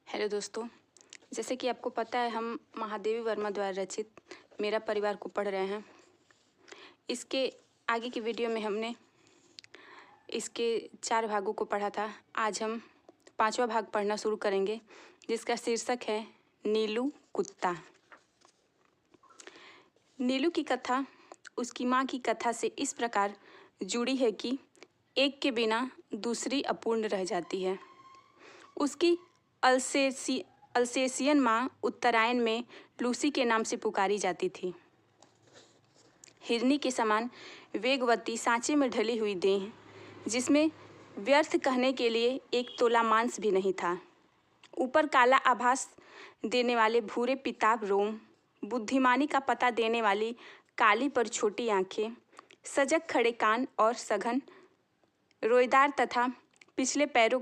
Hello दोस्तों, जैसे कि आपको पता है हम महादेवी वर्मा द्वारा रचित मेरा परिवार को पढ़ रहे हैं। इसके आगे की वीडियो में हमने इसके 4 भागों को पढ़ा था। आज हम 5वां भाग पढ़ना शुरू करेंगे, जिसका शीर्षक है नीलू कुत्ता। नीलू की कथा उसकी माँ की कथा से इस प्रकार जुड़ी है कि एक के बिना दूसरी अपूर्ण रह जाती है। उसकी अल्सेशियन माँ उत्तरायण में लूसी के नाम से पुकारी जाती थी। हिरनी के समान वेगवती, सांचे में ढली हुई देह, जिसमें व्यर्थ कहने के लिए एक तोला मांस भी नहीं था। ऊपर काला आभास देने वाले भूरे पिताब रोम, बुद्धिमानी का पता देने वाली काली पर छोटी आंखें, सजग खड़े कान और सघन रोएदार तथा पिछले पैरों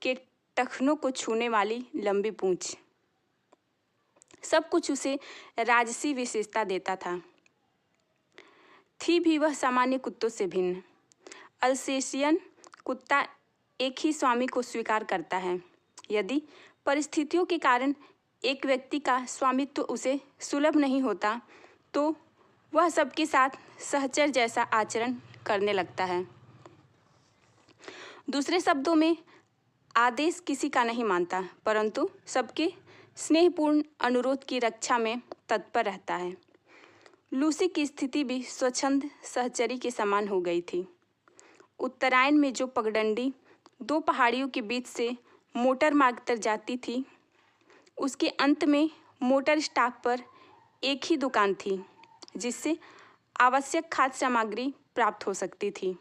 के टखनों को छूने वाली लंबी पूंछ, सब कुछ उसे राजसी विशेषता देता था। थी भी वह सामान्य कुत्तों से भिन्न। अल्सेशियन कुत्ता एक ही स्वामी को स्वीकार करता है। यदि परिस्थितियों के कारण एक व्यक्ति का स्वामित्व उसे सुलभ नहीं होता, तो वह सबके साथ सहचर जैसा आचरण करने लगता है। दूसरे शब्दों में, आदेश किसी का नहीं मानता, परंतु सबके स्नेहपूर्ण अनुरोध की रक्षा में तत्पर रहता है। लूसी की स्थिति भी स्वच्छंद सहचरी के समान हो गई थी। उत्तरायण में जो पगडंडी 2 पहाड़ियों के बीच से मोटर मार्ग तक जाती थी, उसके अंत में मोटर स्टॉप पर एक ही दुकान थी, जिससे आवश्यक खाद्य सामग्री प्राप्त हो सकती थी।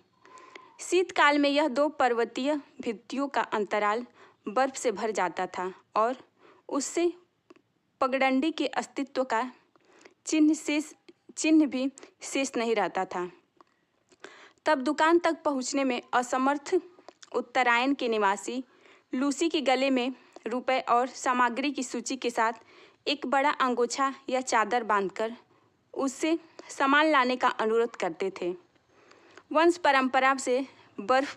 शीतकाल में यह 2 पर्वतीय भित्तियों का अंतराल बर्फ से भर जाता था और उससे पगडंडी के अस्तित्व का चिन्ह भी शेष नहीं रहता था। तब दुकान तक पहुंचने में असमर्थ उत्तरायण के निवासी लूसी के गले में रुपए और सामग्री की सूची के साथ एक बड़ा अंगोछा या चादर बांधकर उससे सामान लाने का अनुरोध करते थे। वंश परंपरा से बर्फ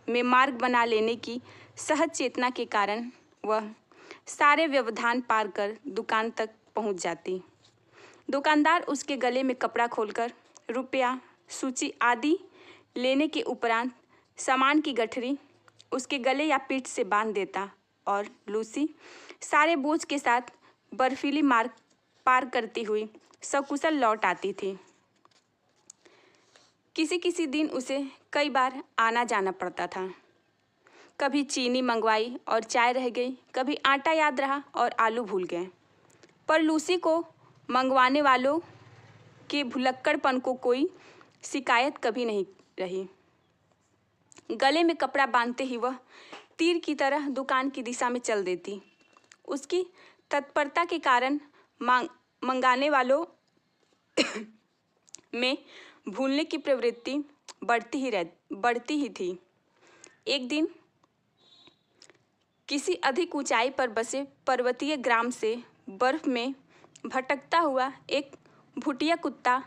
में मार्ग बना लेने की सहज चेतना के कारण वह सारे व्यवधान पार कर दुकान तक पहुंच जाती। दुकानदार उसके गले में कपड़ा खोलकर रुपया, सूची आदि लेने के उपरांत सामान की गठरी उसके गले या पीठ से बांध देता और लूसी सारे बोझ के साथ बर्फीली मार्ग पार करती हुई सकुशल लौट आती थी। किसी किसी दिन उसे कई बार आना जाना पड़ता था। कभी चीनी मंगवाई और चाय रह गई, कभी आटा याद रहा और आलू भूल गए, पर लूसी को मंगवाने वालों के भुलक्कड़पन को कोई शिकायत कभी नहीं रही। गले में कपड़ा बांधते ही वह तीर की तरह दुकान की दिशा में चल देती। उसकी तत्परता के कारण मंगाने वालों में भूलने की प्रवृत्ति बढ़ती ही थी। एक दिन किसी अधिक ऊंचाई पर बसे पर्वतीय ग्राम से बर्फ में भटकता हुआ एक भुटिया कुत्ता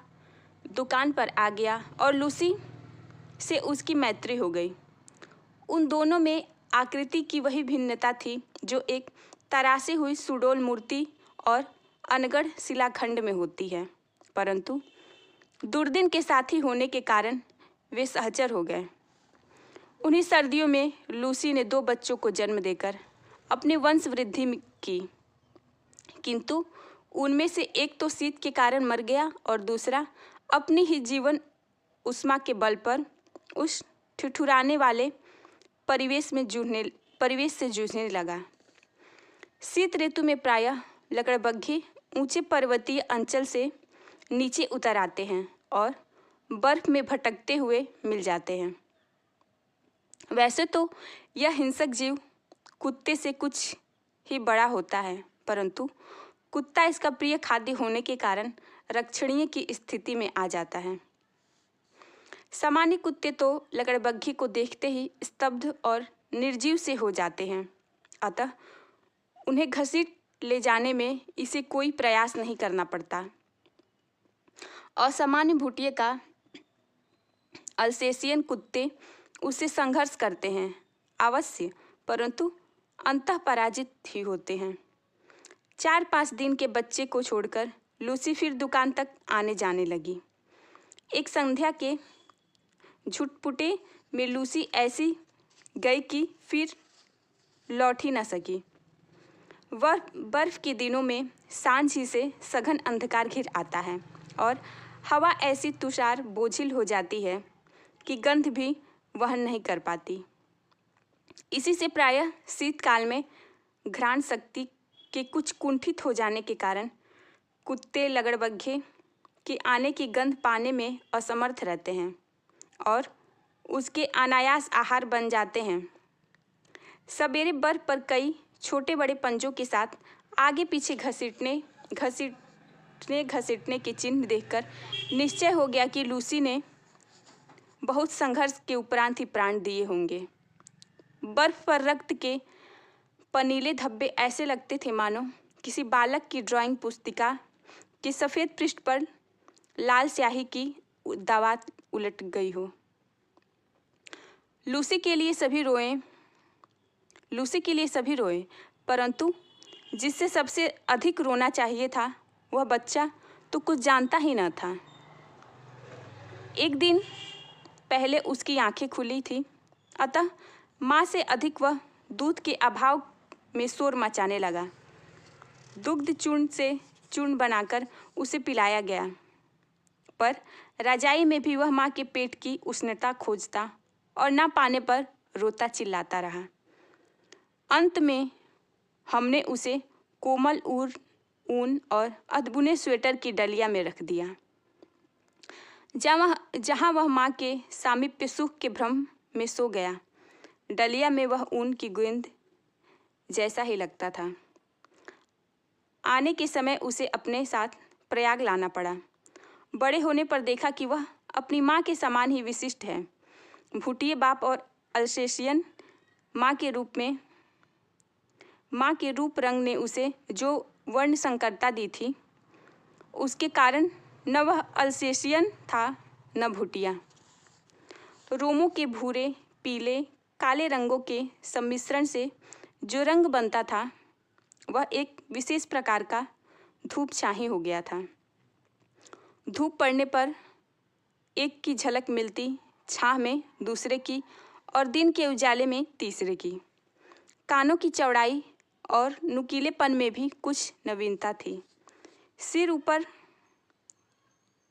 दुकान पर आ गया और लूसी से उसकी मैत्री हो गई। उन दोनों में आकृति की वही भिन्नता थी जो एक तराशी हुई सुडौल मूर्ति और अनगढ़ शिलाखंड में होती है, परंतु दुर्दिन के साथी होने के कारण वे सहचर हो गए। उन्हीं सर्दियों में लूसी ने 2 बच्चों को जन्म देकर अपनी वंश वृद्धि की, किंतु उनमें से एक तो शीत के कारण मर गया और दूसरा अपनी ही जीवन उष्मा के बल पर उस ठिठुराने वाले परिवेश से जूझने लगा। शीत ऋतु में प्रायः लकड़बग्घे ऊंचे पर्वतीय अंचल से नीचे उतर आते हैं और बर्फ में भटकते हुए मिल जाते हैं। वैसे तो यह हिंसक जीव कुत्ते से कुछ ही बड़ा होता है, परंतु कुत्ता इसका प्रिय खाद्य होने के कारण रक्षणीय की स्थिति में आ जाता है। सामान्य कुत्ते तो लकड़बग्घी को देखते ही स्तब्ध और निर्जीव से हो जाते हैं, अतः उन्हें घसीट ले जाने में इसे कोई प्रयास नहीं करना पड़ता। असामान्य भुटिया का अल्सेशियन कुत्ते उससे संघर्ष करते हैं अवश्य, परंतु अंततः पराजित ही होते हैं। 4-5 दिन के बच्चे को छोड़कर लूसी फिर दुकान तक आने जाने लगी। एक संध्या के झुटपुटे में लूसी ऐसी गई कि फिर लौट ही न सकी। वह बर्फ के दिनों में सांझ ही से सघन अंधकार घिर आता है और हवा ऐसी तुषार बोझिल हो जाती है कि गंध भी वहन नहीं कर पाती। इसी से प्रायः शीतकाल में घ्राण शक्ति के कुछ कुंठित हो जाने के कारण कुत्ते लगड़बग्घे के आने की गंध पाने में असमर्थ रहते हैं और उसके अनायास आहार बन जाते हैं। सवेरे बर्फ पर कई छोटे बड़े पंजों के साथ आगे पीछे घसीटने के चिन्ह देखकर निश्चय हो गया कि लूसी ने बहुत संघर्ष के उपरांत ही प्राण दिए होंगे। बर्फ पर रक्त के पनीले धब्बे ऐसे लगते थे मानो किसी बालक की ड्राइंग पुस्तिका के सफ़ेद पृष्ठ पर लाल स्याही की दावात उलट गई हो। लूसी के लिए सभी रोए, परंतु जिससे सबसे अधिक रोना चाहिए था वह बच्चा तो कुछ जानता ही न था। एक दिन पहले उसकी आंखें खुली थी, अतः माँ से अधिक वह दूध के अभाव में शोर मचाने लगा। दुग्ध चूर्ण से चूर्ण बनाकर उसे पिलाया गया, पर रजाई में भी वह माँ के पेट की उष्णता खोजता और ना पाने पर रोता चिल्लाता रहा। अंत में हमने उसे कोमल ऊन और अधबुने स्वेटर की डलिया में रख दिया, जहाँ वह माँ के सामीप्य सुख के भ्रम में सो गया। डलिया में वह ऊन की गेंद जैसा ही लगता था। आने के समय उसे अपने साथ प्रयाग लाना पड़ा। बड़े होने पर देखा कि वह अपनी माँ के समान ही विशिष्ट है। भूटिये बाप और अल्सेशियन माँ के रूप रंग ने उसे जो वर्ण संकरता दी थी, उसके कारण न वह अल्सेशियन था न भूटिया। रोमों के भूरे, पीले, काले रंगों के सम्मिश्रण से जो रंग बनता था वह एक विशेष प्रकार का धूप छाही हो गया था। धूप पड़ने पर एक की झलक मिलती, छाह में दूसरे की और दिन के उजाले में तीसरे की। कानों की चौड़ाई और नुकीलेपन में भी कुछ नवीनता थी। सिर ऊपर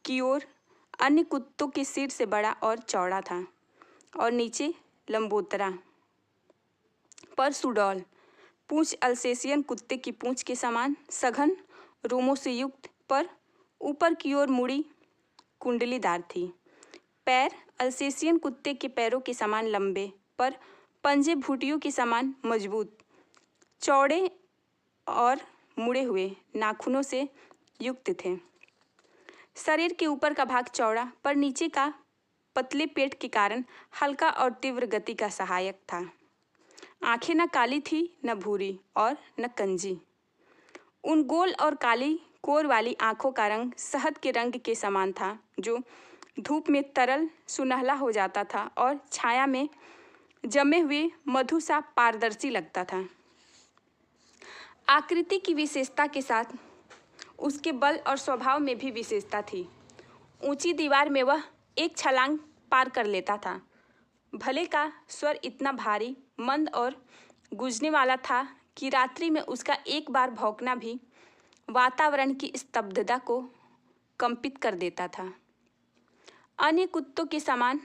की ओर अन्य कुत्तों के सिर से बड़ा और चौड़ा था और नीचे लंबोतरा पर सुडौल पूंछ अल्सेशियन कुत्ते की पूंछ के समान सघन रोमों से युक्त, पर ऊपर की ओर मुड़ी कुंडलीदार थी। पैर अल्सेशियन कुत्ते के पैरों के समान लंबे, पर पंजे भूटियों के समान मजबूत, चौड़े और मुड़े हुए नाखूनों से युक्त थे। शरीर के ऊपर का भाग चौड़ा, पर नीचे का पतले पेट के कारण हल्का और तीव्र गति का सहायक था। आंखें न काली थी न भूरी और न कंजी। उन गोल और काली कोर वाली आंखों का रंग शहद के रंग के समान था, जो धूप में तरल सुनहला हो जाता था और छाया में जमे हुए मधु सा पारदर्शी लगता था। आकृति की विशेषता के साथ उसके बल और स्वभाव में भी विशेषता थी। ऊंची दीवार में वह एक छलांग पार कर लेता था। भले का स्वर इतना भारी, मंद और गूंजने वाला था कि रात्रि में उसका एक बार भौंकना भी वातावरण की स्तब्धता को कंपित कर देता था। अन्य कुत्तों के समान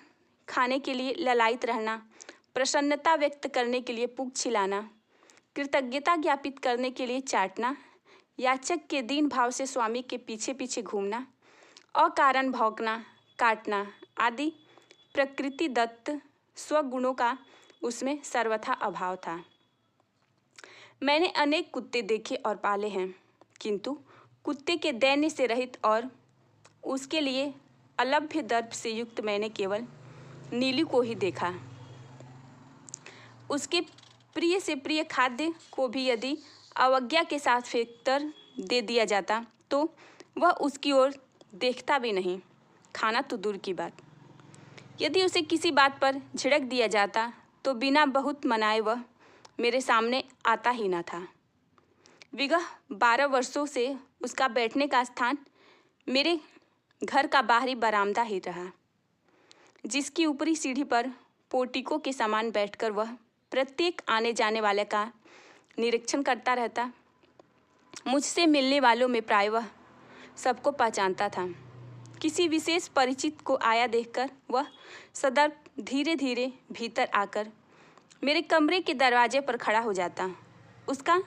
खाने के लिए ललायित रहना, प्रसन्नता व्यक्त करने के लिए पूंछ छिलाना, कृतज्ञता ज्ञापित करने के लिए चाटना, याचक के दीन भाव से स्वामी के पीछे पीछे घूमना, अकारण भौंकना, काटना आदि प्रकृति दत्त स्वगुणों का उसमें सर्वथा अभाव था। मैंने अनेक कुत्ते देखे और पाले हैं, किंतु कुत्ते के दैन्य से रहित और उसके लिए अलभ्य दर्प से युक्त मैंने केवल नीली को ही देखा। उसके प्रिय से प्रिय खाद्य को भी यदि अवज्ञा के साथ फेंककर दे दिया जाता तो वह उसकी ओर देखता भी नहीं, खाना तो दूर की बात। यदि उसे किसी बात पर झिड़क दिया जाता तो बिना बहुत मनाए वह मेरे सामने आता ही न था। विगत 12 वर्षों से उसका बैठने का स्थान मेरे घर का बाहरी बरामदा ही रहा, जिसकी ऊपरी सीढ़ी पर पोर्टिको के समान बैठकर वह प्रत्येक आने जाने वाले का निरीक्षण करता रहता। मुझसे मिलने वालों में प्राय वह सबको पहचानता था। किसी विशेष परिचित को आया देखकर वह सदैव धीरे धीरे भीतर आकर मेरे कमरे के दरवाजे पर खड़ा हो जाता। उसका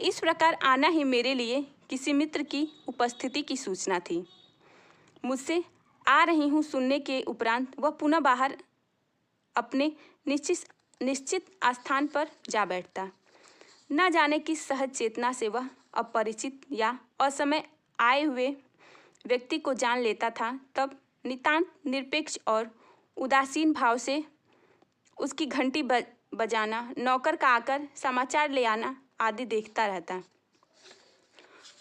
इस प्रकार आना ही मेरे लिए किसी मित्र की उपस्थिति की सूचना थी। मुझसे आ रही हूँ सुनने के उपरांत वह पुनः बाहर अपने निश्चित स्थान पर जा बैठता। न जाने किस सहज चेतना से वह अपरिचित या असमय आए हुए व्यक्ति को जान लेता था। तब नितांत निरपेक्ष और उदासीन भाव से उसकी घंटी बजाना, नौकर का आकर समाचार ले आना आदि देखता रहता।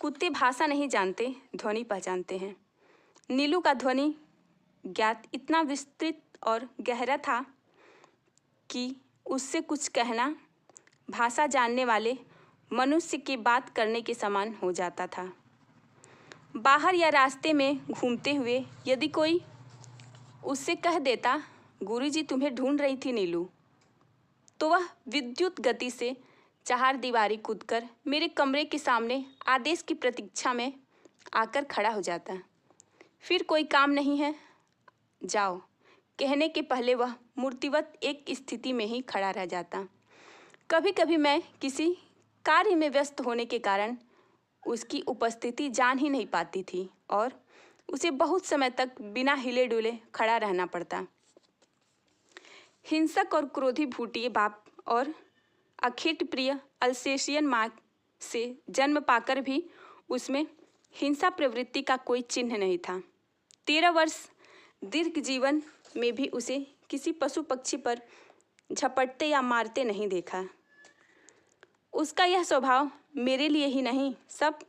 कुत्ते भाषा नहीं जानते, ध्वनि पहचानते हैं। नीलू का ध्वनि ज्ञात इतना विस्तृत और गहरा था कि उससे कुछ कहना भाषा जानने वाले मनुष्य की बात करने के समान हो जाता था। बाहर या रास्ते में घूमते हुए यदि कोई उससे कह देता, गुरुजी तुम्हें ढूंढ रही थी नीलू, तो वह विद्युत गति से चारदीवारी कूदकर मेरे कमरे के सामने आदेश की प्रतीक्षा में आकर खड़ा हो जाता। फिर कोई काम नहीं है, जाओ कहने के पहले वह मूर्तिवत एक स्थिति में ही खड़ा रह जाता। कभी कभी मैं किसी कार्य में व्यस्त होने के कारण उसकी उपस्थिति जान ही नहीं पाती थी और उसे बहुत समय तक बिना हिले डुले खड़ा रहना पड़ता। हिंसक और क्रोधी भूटिए बाप और अखेट प्रिय अल्सेशियन माँ से जन्म पाकर भी उसमें हिंसा प्रवृत्ति का कोई चिन्ह नहीं था। 13 वर्ष दीर्घ जीवन में भी उसे किसी पशु पक्षी पर झपटते या मारते नहीं देखा। उसका यह स्वभाव मेरे लिए ही नहीं, सब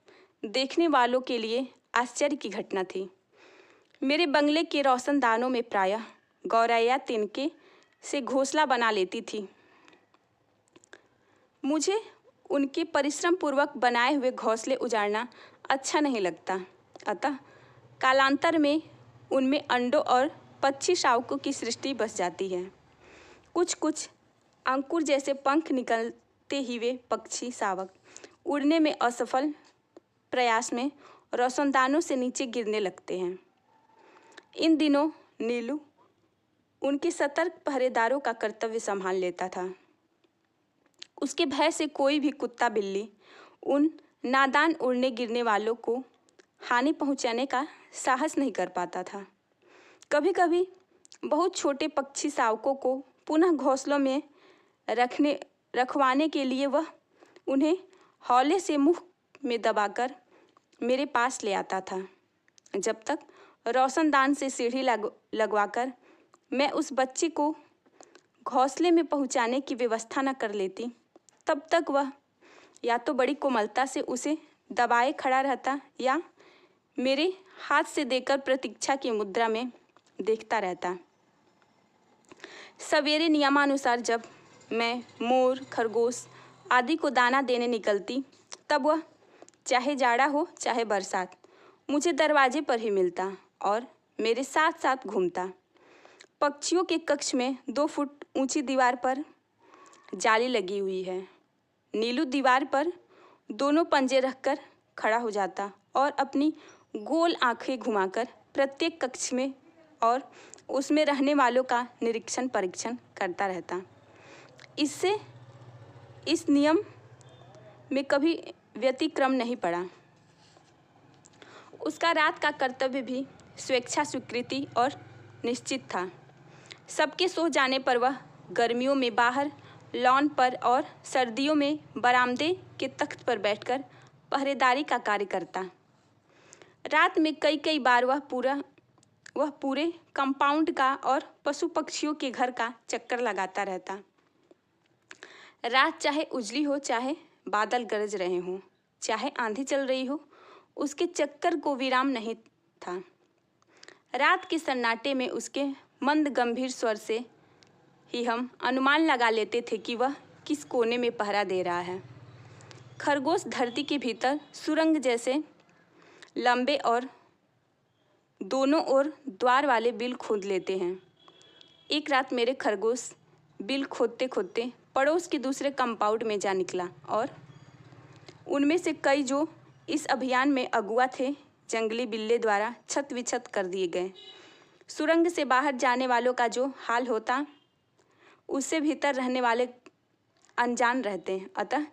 देखने वालों के लिए आश्चर्य की घटना थी। मेरे बंगले के रोशनदानों में प्रायः गौरैया तिनके से घोंसला बना लेती थी। मुझे उनके परिश्रम पूर्वक बनाए हुए घोंसले उजाड़ना अच्छा नहीं लगता, अतः कालांतर में उनमें अंडों और पक्षी शावकों की सृष्टि बस जाती है। कुछ कुछ अंकुर जैसे पंख निकलते ही वे पक्षी शावक उड़ने में असफल प्रयास में रोशनदानों से नीचे गिरने लगते हैं। इन दिनों नीलू उनके सतर्क पहरेदारों का कर्तव्य संभाल लेता था। उसके भय से कोई भी कुत्ता बिल्ली उन नादान उड़ने गिरने वालों को हानि पहुंचाने का साहस नहीं कर पाता था। कभी कभी बहुत छोटे पक्षी शावकों को पुनः घोंसलों में रखवाने के लिए वह उन्हें हौले से मुंह में दबाकर मेरे पास ले आता था। जब तक रोशनदान से सीढ़ी लगवाकर मैं उस बच्चे को घोंसले में पहुंचाने की व्यवस्था न कर लेती, तब तक वह या तो बड़ी कोमलता से उसे दबाए खड़ा रहता या मेरे हाथ से देकर प्रतीक्षा की मुद्रा में देखता रहता। सवेरे नियमानुसार जब मैं मोर, खरगोश आदि को दाना देने निकलती, तब वह चाहे जाड़ा हो चाहे बरसात मुझे दरवाजे पर ही मिलता और मेरे साथ साथ घूमता। पक्षियों के कक्ष में 2 फुट ऊंची दीवार पर जाली लगी हुई है। नीलू दीवार पर दोनों पंजे रखकर खड़ा हो जाता और अपनी गोल आंखें घुमाकर प्रत्येक कक्ष में और उसमें रहने वालों का निरीक्षण परीक्षण करता रहता। इससे इस नियम में कभी व्यतिक्रम नहीं पड़ा। उसका रात का कर्तव्य भी स्वेच्छा स्वीकृति और निश्चित था। सबके सो जाने पर वह गर्मियों में बाहर लॉन पर और सर्दियों में बरामदे के तख्त पर बैठकर पहरेदारी का कार्य करता। रात में कई बार वह पूरे कंपाउंड का और पशु पक्षियों के घर का चक्कर लगाता रहता। रात चाहे उजली हो, चाहे बादल गरज रहे हों, चाहे आंधी चल रही हो, उसके चक्कर को विराम नहीं था। रात के सन्नाटे में उसके मंद गंभीर स्वर से ही हम अनुमान लगा लेते थे कि वह किस कोने में पहरा दे रहा है। खरगोश धरती के भीतर सुरंग जैसे लंबे और दोनों ओर द्वार वाले बिल खोद लेते हैं। एक रात मेरे खरगोश बिल खोदते खोदते पड़ोस के दूसरे कंपाउंड में जा निकला और उनमें से कई जो इस अभियान में अगुआ थे, जंगली बिल्ले द्वारा छत विछत कर दिए गए। सुरंग से बाहर जाने वालों का जो हाल होता, उससे भीतर रहने वाले अनजान रहते हैं। अतः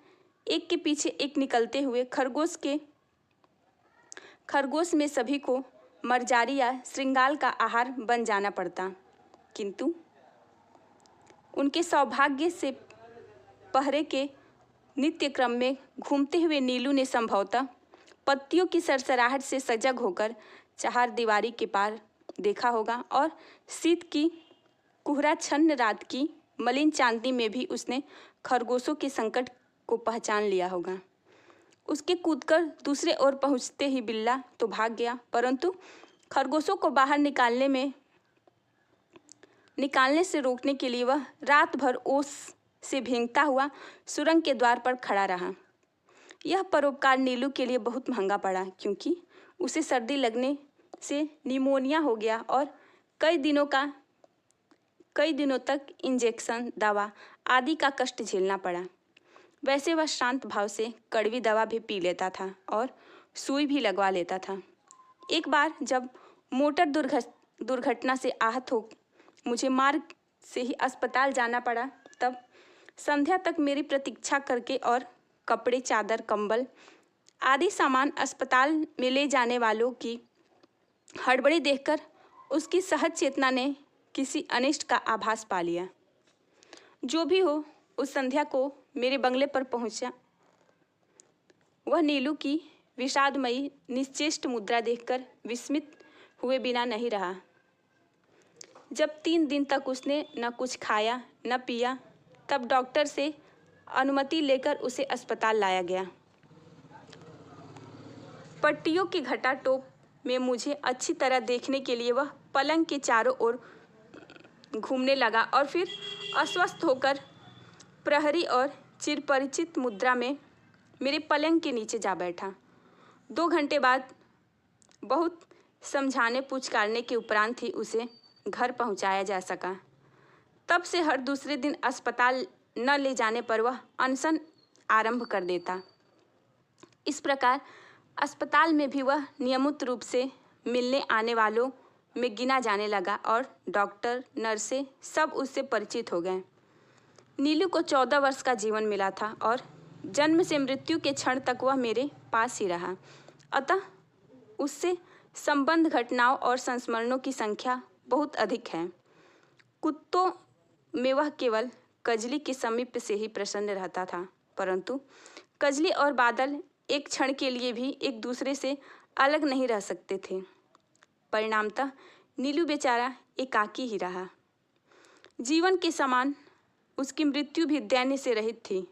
एक के पीछे एक निकलते हुए खरगोश में सभी को मरजारी या श्रृंगाल का आहार बन जाना पड़ता। किंतु उनके सौभाग्य से पहरे के नित्य क्रम में घूमते हुए नीलू ने संभवतः पत्तियों की सरसराहट से सजग होकर चार दीवारी के पार देखा होगा और शीत की कुहराच्छन्न रात की मलिन चांदनी में भी उसने खरगोशों के संकट को पहचान लिया होगा। उसके कूदकर दूसरे ओर पहुंचते ही बिल्ला तो भाग गया, परंतु खरगोशों को बाहर निकालने से रोकने के लिए वह रात भर ओस से भींगता हुआ सुरंग के द्वार पर खड़ा रहा। यह परोपकार नीलू के लिए बहुत महंगा पड़ा, क्योंकि उसे सर्दी लगने से निमोनिया हो गया और कई दिनों तक इंजेक्शन, दवा आदि का कष्ट झेलना पड़ा। वैसे वह शांत भाव से कड़वी दवा भी पी लेता था और सुई भी लगवा लेता था। एक बार जब मोटर दुर्घटना से आहत हो मुझे मार्ग से ही अस्पताल जाना पड़ा, तब संध्या तक मेरी प्रतीक्षा करके और कपड़े, चादर, कंबल आदि सामान अस्पताल में ले जाने वालों की हड़बड़ी देखकर उसकी सहज चेतना ने किसी अनिष्ट का आभास पा लिया। जो भी हो, उस संध्या को मेरे बंगले पर पहुंचा वह नीलू की विषादमयी निश्चेष्ट मुद्रा देखकर विस्मित हुए बिना नहीं रहा। जब 3 दिन तक उसने न कुछ खाया न पिया, तब डॉक्टर से अनुमति लेकर उसे अस्पताल लाया गया। पट्टियों की घटा टोप में मुझे अच्छी तरह देखने के लिए वह पलंग के चारों ओर घूमने लगा और फिर अस्वस्थ होकर प्रहरी और चिरपरिचित मुद्रा में मेरे पलंग के नीचे जा बैठा। 2 घंटे बाद बहुत समझाने पुचकारने के उपरांत ही उसे घर पहुंचाया जा सका। तब से हर दूसरे दिन अस्पताल न ले जाने पर वह अनशन आरंभ कर देता। इस प्रकार अस्पताल में भी वह नियमित रूप से मिलने आने वालों में गिना जाने लगा और डॉक्टर, नर्सें सब उससे परिचित हो गए। नीलू को 14 वर्ष का जीवन मिला था और जन्म से मृत्यु के क्षण तक वह मेरे पास ही रहा। अतः उससे संबंध, घटनाओं और संस्मरणों की संख्या बहुत अधिक है। कुत्तों में वह केवल कजली के समीप से ही प्रसन्न रहता था, परंतु कजली और बादल एक क्षण के लिए भी एक दूसरे से अलग नहीं रह सकते थे। परिणामतः नीलू बेचारा एकाकी ही रहा। जीवन के समान उसकी मृत्यु भी दैन्य से रहित थी।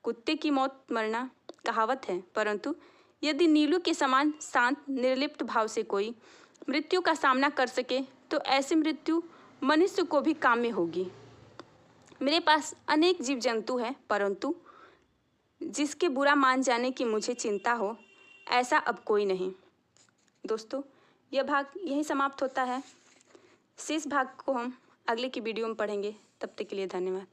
कुत्ते की मौत मरना कहावत है, परंतु यदि नीलू के समान शांत, निर्लिप्त भाव से कोई मृत्यु का सामना कर सके तो ऐसी मृत्यु मनुष्य को भी काम्य होगी। मेरे पास अनेक जीव जंतु हैं, परंतु जिसके बुरा मान जाने की मुझे चिंता हो, ऐसा अब कोई नहीं। दोस्तों, यह भाग यहीं समाप्त होता है। शेष भाग को हम अगले की वीडियो में पढ़ेंगे। तब तक के लिए धन्यवाद।